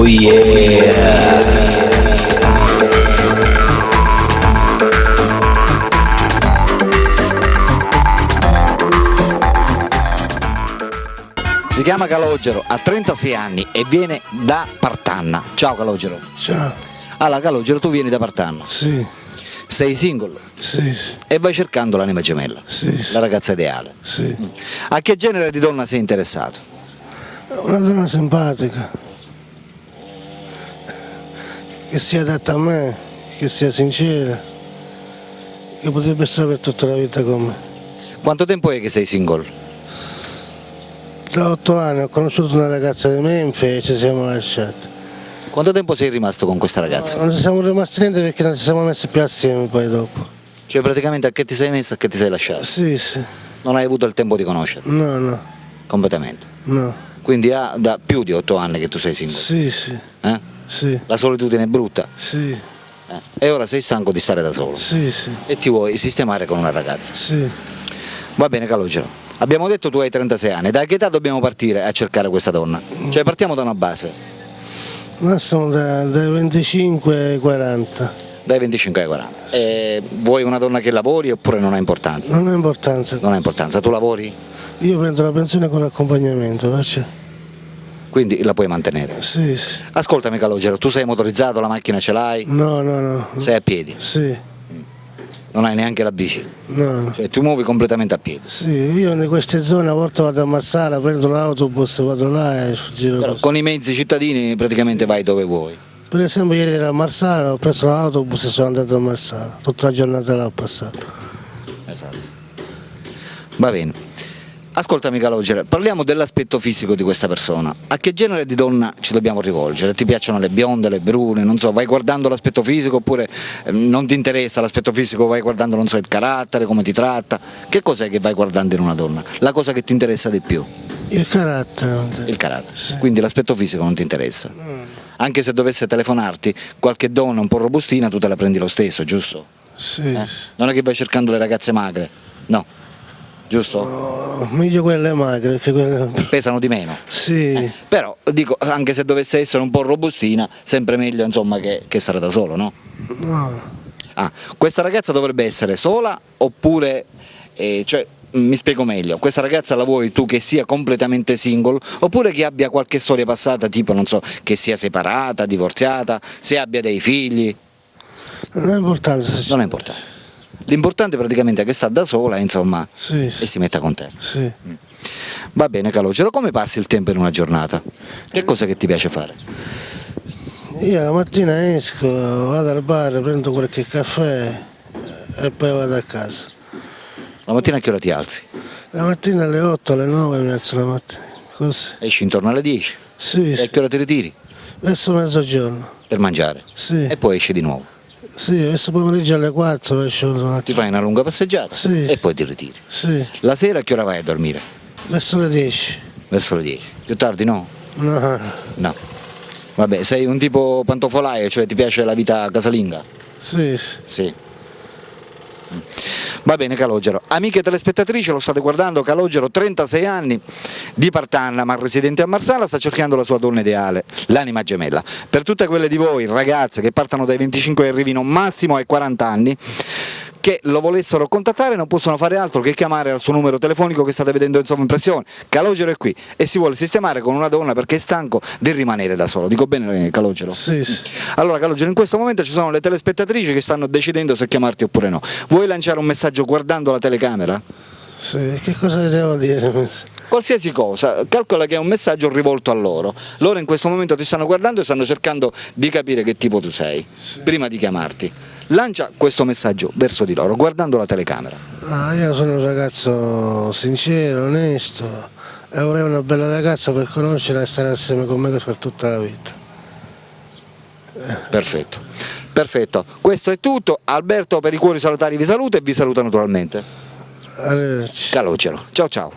yeah! Si chiama Calogero, ha 36 anni e viene da Partanna. Ciao Calogero. Ciao. Allora Calogero, tu vieni da Partanna. Sì. Sei single? Sì, sì. E vai cercando l'anima gemella. Sì, sì. La ragazza ideale. Sì. A che genere di donna sei interessato? Una donna simpatica, che sia adatta a me, che sia sincera, che potrebbe stare per tutta la vita con me. Quanto tempo è che sei single? Da 8 anni ho conosciuto una ragazza di Memphis e ci siamo lasciati. Quanto tempo sei rimasto con questa ragazza? Non ci siamo rimasti niente perché non ci siamo messi più assieme poi dopo. Cioè praticamente a che ti sei messo, a che ti sei lasciato? Sì, sì. Non hai avuto il tempo di conoscerla? No, no, Completamente. no. Quindi da più di 8 anni che tu sei single? Sì, sì, Eh? sì, La solitudine è brutta? sì, E ora sei stanco di stare da solo? sì, sì, E ti vuoi sistemare con una ragazza? sì. Va bene Calogero, abbiamo detto tu hai 36 anni, da che età dobbiamo partire a cercare questa donna? Cioè partiamo da una base, Massimo dai 25 ai 40. dai 25 ai 40. E vuoi una donna che lavori oppure non ha importanza? Non ha importanza. Non ha importanza, tu lavori? Io prendo la pensione con l'accompagnamento, perciò. Quindi la puoi mantenere. Sì, sì. Ascoltami Calogero, tu sei motorizzato, la macchina ce l'hai? No, no, no. Sei a piedi? Sì, Non hai neanche la bici? no, no. Cioè tu muovi completamente a piedi? Sì, io in queste zone a volte vado a Marsala, prendo l'autobus, vado là e giro Però così. con i mezzi cittadini praticamente vai dove vuoi. Per esempio ieri ero a Marsala, ho preso l'autobus e sono andato a Marsala. Tutta la giornata là ho passato. Esatto. Va bene. Ascoltami Calogero, parliamo dell'aspetto fisico di questa persona. A che genere di donna ci dobbiamo rivolgere? Ti piacciono le bionde, le brune? Non so, vai guardando l'aspetto fisico oppure non ti interessa l'aspetto fisico, vai guardando, non so, il carattere, come ti tratta? Che cos'è che vai guardando in una donna? La cosa che ti interessa di più? Il carattere. Il carattere. Sì. Quindi l'aspetto fisico non ti interessa? Anche se dovesse telefonarti qualche donna un po' robustina, tu te la prendi lo stesso, giusto? Sì, Eh? sì. Non è che vai cercando le ragazze magre? No. Giusto? Oh, meglio quelle magre, perché quelle. Pesano di meno. Sì, Però dico, anche se dovesse essere un po' robustina, sempre meglio insomma che stare da solo, no? no. Ah, questa ragazza dovrebbe essere sola oppure, cioè, mi spiego meglio, questa ragazza la vuoi tu che sia completamente single oppure che abbia qualche storia passata, tipo non so, che sia separata, divorziata, se abbia dei figli? Non ha importanza. Non ha importanza. L'importante praticamente è che sta da sola, insomma, Sì, e sì. si metta con te. Sì. Va bene Calogero, come passi il tempo in una giornata? Che cosa che ti piace fare? Io la mattina esco, vado al bar, prendo qualche caffè e poi vado a casa. La mattina a che ora ti alzi? La mattina alle 8, alle 9 mi alzo la mattina, così. Esci intorno alle 10? Sì, E a sì. che ora ti ritiri? Verso mezzogiorno. Per mangiare? Sì, E poi esci di nuovo. sì, verso pomeriggio alle 4 esco un Ti attimo. fai una lunga passeggiata Sì. e poi ti ritiri. Sì, La sera a che ora vai a dormire? verso le 10. Verso le 10. Più tardi no? No, No. Vabbè, sei un tipo pantofolaio, cioè ti piace la vita casalinga? sì, sì. Sì. Va bene Calogero, amiche telespettatrici, lo state guardando, Calogero 36 anni di Partanna ma residente a Marsala, sta cercando la sua donna ideale, l'anima gemella. Per tutte quelle di voi ragazze che partano dai 25 e arrivino massimo ai 40 anni che lo volessero contattare non possono fare altro che chiamare al suo numero telefonico che state vedendo in sovraimpressione. Calogero è qui e si vuole sistemare con una donna perché è stanco di rimanere da solo. Dico bene Calogero? Sì, sì. Allora Calogero, in questo momento ci sono le telespettatrici che stanno decidendo se chiamarti oppure no. Vuoi lanciare un messaggio guardando la telecamera? Sì, che cosa vi devo dire? Qualsiasi cosa, calcola che è un messaggio rivolto a loro. Loro in questo momento ti stanno guardando e stanno cercando di capire che tipo tu sei, prima di chiamarti. Lancia questo messaggio verso di loro, guardando la telecamera. Io sono un ragazzo sincero, onesto e vorrei una bella ragazza per conoscerla e stare assieme con me per tutta la vita. Perfetto, perfetto. Questo è tutto. Alberto per i cuori salutari vi saluta e vi saluta naturalmente Arrivederci. Calogero. Ciao ciao.